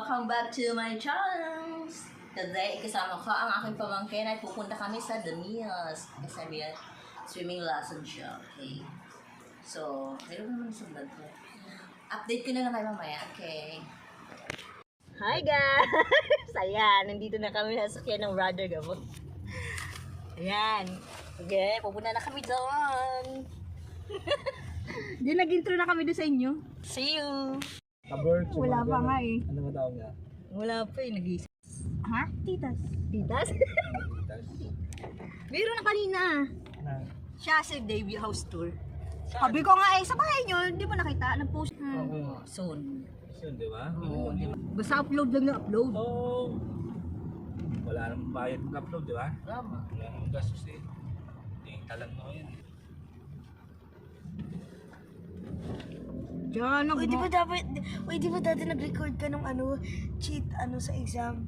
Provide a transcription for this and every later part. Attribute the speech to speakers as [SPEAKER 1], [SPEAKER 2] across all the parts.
[SPEAKER 1] Welcome back to my channel. Today, kasama ko ang aking pamangkin at pupunta kami sa Damias. Kasi may swimming lesson siya. Okay. So, meron naman sa vlog ko. Update ko na lang kayo mamaya. Okay. Hi guys! Ayan, nandito na kami sa sakyan ng brother gabo. Ayan. Okay, pupunta na kami doon.
[SPEAKER 2] Di nag-intro na kami doon sa inyo.
[SPEAKER 1] See you!
[SPEAKER 3] Kabird,
[SPEAKER 2] Wala pa nga eh.
[SPEAKER 3] Ano ba tawag niya?
[SPEAKER 1] Wala pa eh, nag-iisa.
[SPEAKER 2] Ha? Titas.
[SPEAKER 1] Titas? Meron na kanina.
[SPEAKER 3] Na.
[SPEAKER 1] Siya sa debut house tour.
[SPEAKER 2] Sabi ko nga eh, sa bahay nyo, di mo nakita? Nag-post.
[SPEAKER 1] Oo, soon.
[SPEAKER 3] Yun, di ba?
[SPEAKER 1] Oo, di ba?
[SPEAKER 2] Basta upload lang na upload.
[SPEAKER 3] Oo. Wala namang bayad mag-upload, di ba?
[SPEAKER 1] Tama.
[SPEAKER 3] Wala namang gastos eh. Tingta lang mo yan.
[SPEAKER 2] Diyan,
[SPEAKER 4] Uy, di ba dati nag-record ka nung cheat sa exam?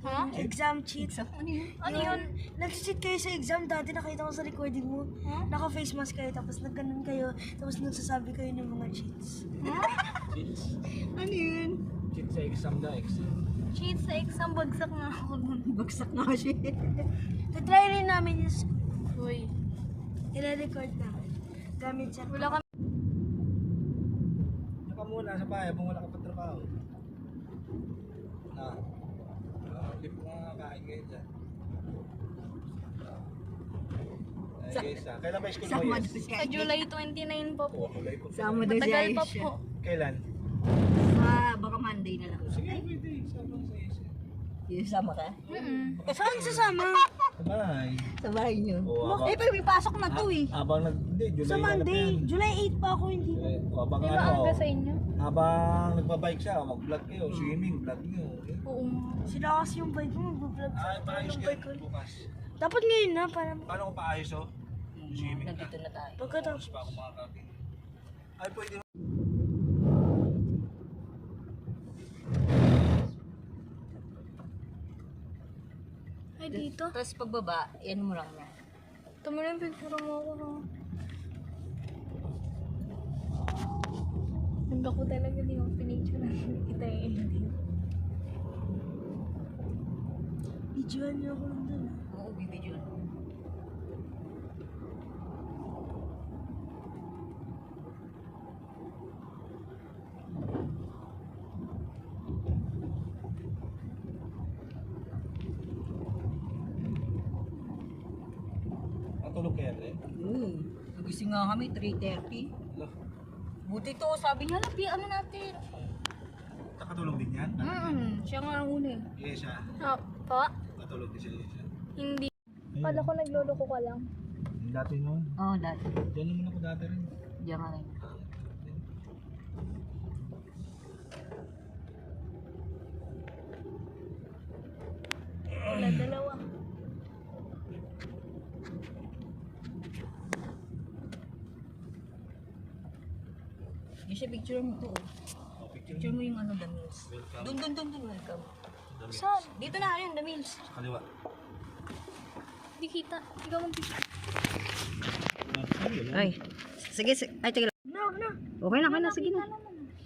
[SPEAKER 1] Ha?
[SPEAKER 4] Exam cheat.
[SPEAKER 1] Ano yun?
[SPEAKER 4] Ano yun? Nag-cheat kayo sa exam dati, nakita ko sa recording mo. Naka-face mask kayo, tapos nagganon kayo, tapos nagsasabi kayo ng mga cheats.
[SPEAKER 3] Cheats.
[SPEAKER 2] Ano yun?
[SPEAKER 3] Cheat sa exam na exam.
[SPEAKER 4] Cheat sa exam, bagsak na ako nun.
[SPEAKER 2] Bagsak nga siya.
[SPEAKER 4] Tatry rin namin yung Uy, i-record namin. Gamit siya. Wala kami.
[SPEAKER 3] Naka muna sa bahay habang wala ka pa trabaho. Na. Hindi po nga kain kayo dyan. Ay guys, kailan ba school mo
[SPEAKER 2] Sama
[SPEAKER 3] yes?
[SPEAKER 2] daw siya.
[SPEAKER 4] Sa July 29 po po.
[SPEAKER 3] Oo, kulay po.
[SPEAKER 2] Sama daw siya.
[SPEAKER 4] Matagal pa
[SPEAKER 2] Aisha.
[SPEAKER 4] po.
[SPEAKER 3] Kailan?
[SPEAKER 2] Baka Monday na lang.
[SPEAKER 3] Sige, pwede. Sama sa isa.
[SPEAKER 2] Yung sama ka?
[SPEAKER 4] Saan sasama?
[SPEAKER 3] Sa bahay.
[SPEAKER 2] Sa bahay nyo.
[SPEAKER 3] Oo,
[SPEAKER 2] Eh, pero may pasok na to eh.
[SPEAKER 3] Habang hindi, July
[SPEAKER 4] Sa
[SPEAKER 3] na lang
[SPEAKER 4] Monday.
[SPEAKER 3] yan.
[SPEAKER 4] July 8 pa ako, hindi.
[SPEAKER 3] Habang
[SPEAKER 4] Di ba
[SPEAKER 3] ano,
[SPEAKER 4] aga sa inyo?
[SPEAKER 3] habang nagpa-bike siya, mag-vlog kayo, swimming, vlog nyo.
[SPEAKER 4] Oo. Sila kasi yung bike mo, mag-vlog sa
[SPEAKER 3] Ay, paayos
[SPEAKER 4] yung
[SPEAKER 3] kayo
[SPEAKER 4] bike ko.
[SPEAKER 3] bukas.
[SPEAKER 4] Dapat ngayon na, para
[SPEAKER 3] Paano ko paayos oh? Swimming ka.
[SPEAKER 1] Nandito na tayo.
[SPEAKER 4] pagkatapos.
[SPEAKER 3] Tapos pa ako makakapin. Ay, pwede.
[SPEAKER 4] Ay, dito.
[SPEAKER 1] Tapos pagbaba, yan mo lang na.
[SPEAKER 4] Tama na yung picture mo ako. Nanda ko talaga di yung pinicture na kita yung ending. Videoan niyo ako nandun.
[SPEAKER 1] Oo, bibidyo.
[SPEAKER 3] Natulog kaya rin?
[SPEAKER 1] Nagising nga kami, 3:30. Buti to, sabi niya, lapi, ano natin?
[SPEAKER 3] Nakatulog din yan?
[SPEAKER 1] Siya nga ang una eh.
[SPEAKER 3] Yes, siya.
[SPEAKER 4] Pa?
[SPEAKER 3] Natulog din siya.
[SPEAKER 4] Hindi. Kala ko nagloloko ka lang.
[SPEAKER 3] Dati noon.
[SPEAKER 1] Oo, dati.
[SPEAKER 3] Diyan naman ako dati rin.
[SPEAKER 1] Diyan nga rin.
[SPEAKER 4] Wala, dalawa.
[SPEAKER 1] Yung siya picture mo to.
[SPEAKER 3] Oh, picture
[SPEAKER 1] Picture mo yung ano, the meals.
[SPEAKER 3] Welcome.
[SPEAKER 1] Doon, welcome.
[SPEAKER 3] Dami.
[SPEAKER 4] Saan?
[SPEAKER 1] Dito na yun, the meals.
[SPEAKER 3] Sa kaliwa.
[SPEAKER 4] Hindi kita. Ikaw ang picture.
[SPEAKER 2] Ay, sige, ay, sige lang.
[SPEAKER 4] No.
[SPEAKER 2] Okay na, sige na.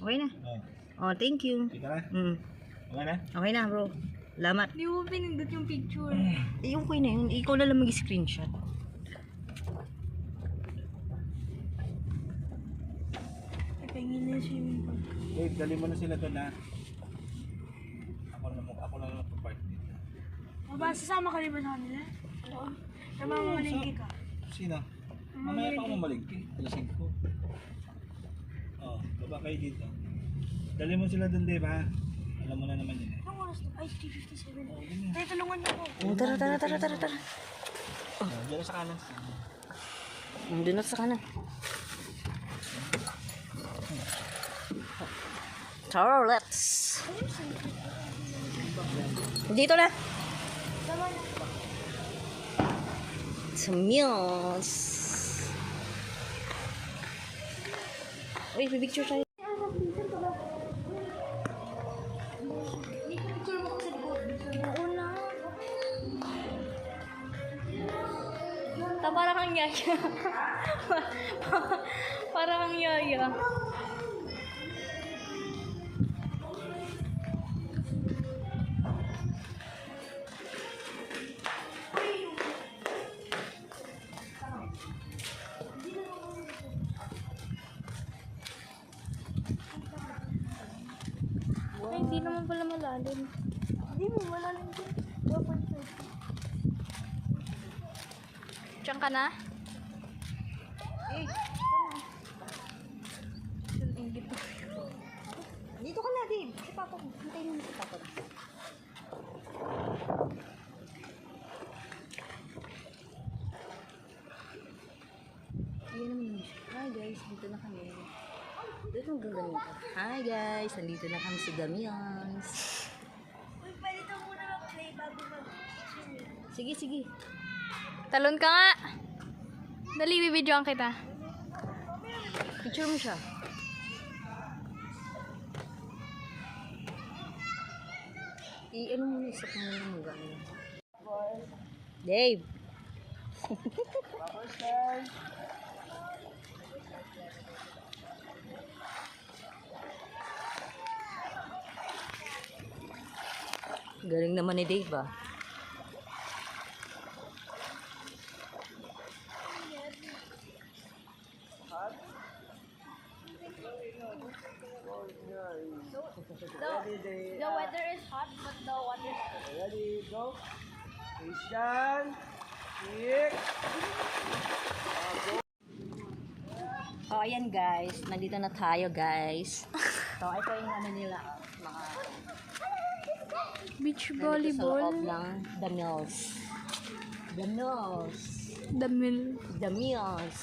[SPEAKER 2] Okay na.
[SPEAKER 3] Oh,
[SPEAKER 2] Oh, thank you.
[SPEAKER 3] kita na? Okay na?
[SPEAKER 2] Okay na, bro. Salamat.
[SPEAKER 4] Di mo pinindot yung picture.
[SPEAKER 2] Yung ko na yun, ikaw na lang mag-screenshot.
[SPEAKER 4] Pahingin na yung swimming pool.
[SPEAKER 3] Wait, dali mo na sila doon na. Ako na lang mag-park dito.
[SPEAKER 4] Baba, sasama ka rin ba sa kanila? Oo. Tama mo malingki ka.
[SPEAKER 3] Sino? Mamaya pa ako mamalingki. Alasing ko. Oh, baba kayo dito. Dali mo sila doon, Dave, ha? Alam mo na naman yun eh.
[SPEAKER 4] Anong oras na? Ay, 3:57.
[SPEAKER 3] Oh, ganyan.
[SPEAKER 4] Tayo, tulungan niyo ako.
[SPEAKER 2] Tara.
[SPEAKER 3] Oh, dyan sa kanan.
[SPEAKER 2] Doon na sa kanan. Tara, let's. Dito na. Sa meals. Uy, picture tayo.
[SPEAKER 4] Para kang yaya. Para kang yaya.
[SPEAKER 2] Ay, hindi naman pala malalim.
[SPEAKER 4] Hindi mo malalim din. 1.5.
[SPEAKER 2] Diyan ka na?
[SPEAKER 1] Eh, dito ka na, Dave. Si Papa ko. Hintayin mo si Papa ko. Ayan naman yun siya. Hi guys, dito na kami. Dito ang ganda nito. Hi guys, nandito na kami sa Damians.
[SPEAKER 4] Uy, pwede ito muna mag-play bago mag-swimming.
[SPEAKER 1] Sige, sige.
[SPEAKER 2] Talon ka nga. Dali, bibidyoan kita.
[SPEAKER 1] Picture mo siya. I-ano mo na isa kung ano mo gano'n. Dave! Galing naman ni Dave ah.
[SPEAKER 2] The weather is hot, but the water is cold.
[SPEAKER 3] Ready, go. Christian. Kick.
[SPEAKER 1] So, ayan guys. Nandito na tayo guys. So, ito yung ano nila. Mga
[SPEAKER 2] Beach
[SPEAKER 1] nandito sa loob
[SPEAKER 2] volleyball.
[SPEAKER 1] ng The Mills. The Mills.
[SPEAKER 2] The mill.
[SPEAKER 1] The Mills.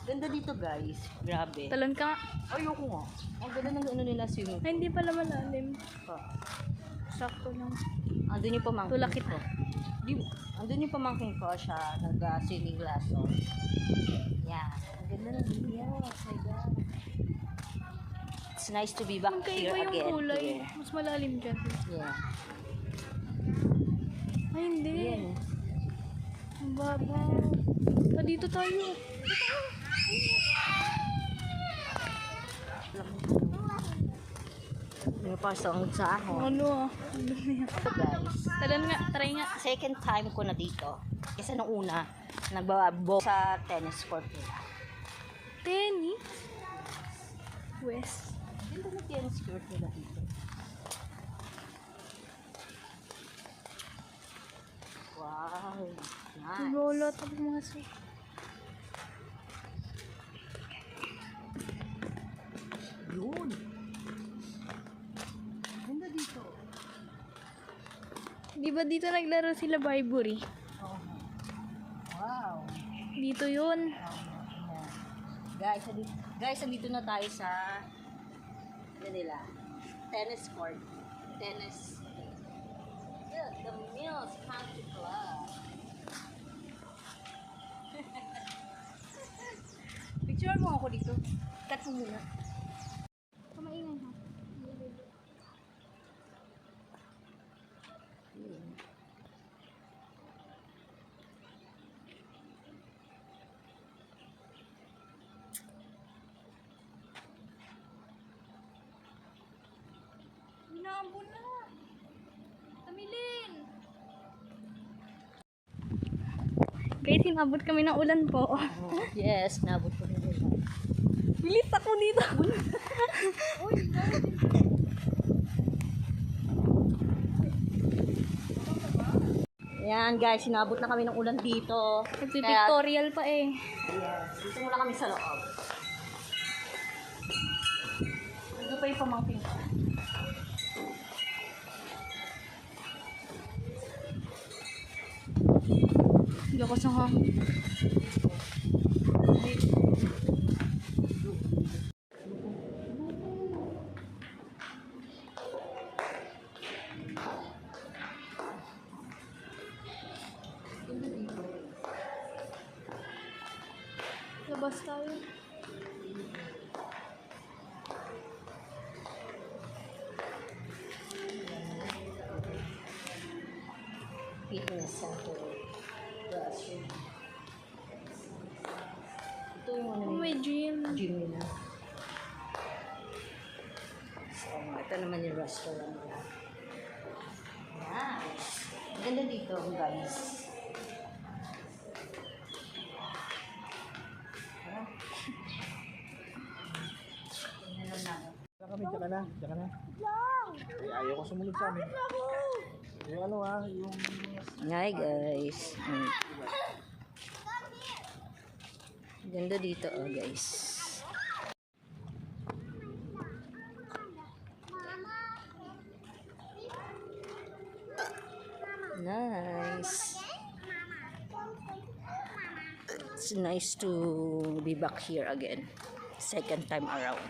[SPEAKER 1] Ganda dito guys. Grabe.
[SPEAKER 2] Talon ka nga.
[SPEAKER 1] Ayoko nga. Ang ganda ng ano nila swimming.
[SPEAKER 2] Ay, hindi pala malalim.
[SPEAKER 1] pool.
[SPEAKER 2] Sakto lang.
[SPEAKER 1] Andun yung pamangkin
[SPEAKER 2] Tulak kita.
[SPEAKER 1] ko. Di, andun yung pamangkin ko siya. Nag-swimming lesson. Yeah. Ang ganda ng video. Oh my God. It's nice to be back here
[SPEAKER 2] Magkaiba yung
[SPEAKER 1] again.
[SPEAKER 2] kulay.
[SPEAKER 1] Yeah.
[SPEAKER 2] Mas malalim dyan.
[SPEAKER 1] Yeah.
[SPEAKER 2] Ay, hindi.
[SPEAKER 1] Ayan.
[SPEAKER 2] Ang baba. Pa dito tayo.
[SPEAKER 1] May pasong sa ako.
[SPEAKER 2] Ano ah.
[SPEAKER 1] So guys,
[SPEAKER 2] Talon nga. Try nga.
[SPEAKER 1] second time ko na dito. Kasi nung una, nagbabo sa tennis court nila.
[SPEAKER 2] Tennis. West.
[SPEAKER 1] Ganda na tennis court nila dito. Wow. Nice.
[SPEAKER 2] Lolo. Tapos mga su.
[SPEAKER 1] Yun. Ganda dito.
[SPEAKER 2] Di ba dito naglaro sila Barbary?
[SPEAKER 1] Oh. Wow.
[SPEAKER 2] Dito yun.
[SPEAKER 1] Yeah. Guys, andito na tayo sa ano nila? Tennis court. Tennis. Yeah, the Mills Country Club. Picture mo ako dito. Cut mo muna.
[SPEAKER 2] Kamaingay ha. Inaambon na. Tamilin. Guys, inabot kami ng ulan po.
[SPEAKER 1] Yes, nabot ko na rin.
[SPEAKER 2] Bilis ako dito.
[SPEAKER 1] Ayan guys, sinabot na kami ng ulan dito.
[SPEAKER 2] Nagpipictorial pa eh.
[SPEAKER 1] Yes, dito muna kami sa loob. Ito pa yung pamangkin ko.
[SPEAKER 2] Lakas ng hangin. Labas tayo.
[SPEAKER 1] Fitness center. Restroom. Ito yung ano
[SPEAKER 2] Oh, may gym.
[SPEAKER 1] gym nila. So, ito naman yung restaurant nila. Nice. Ang ganda dito, guys. Tingnan lang natin.
[SPEAKER 3] kami, tsaka na.
[SPEAKER 4] Lang!
[SPEAKER 3] Eh, ayaw ko sumunod sa amin. Yung ano yung...
[SPEAKER 1] Hi guys. Ganda dito guys. Nice. It's nice to be back here again. Second time around.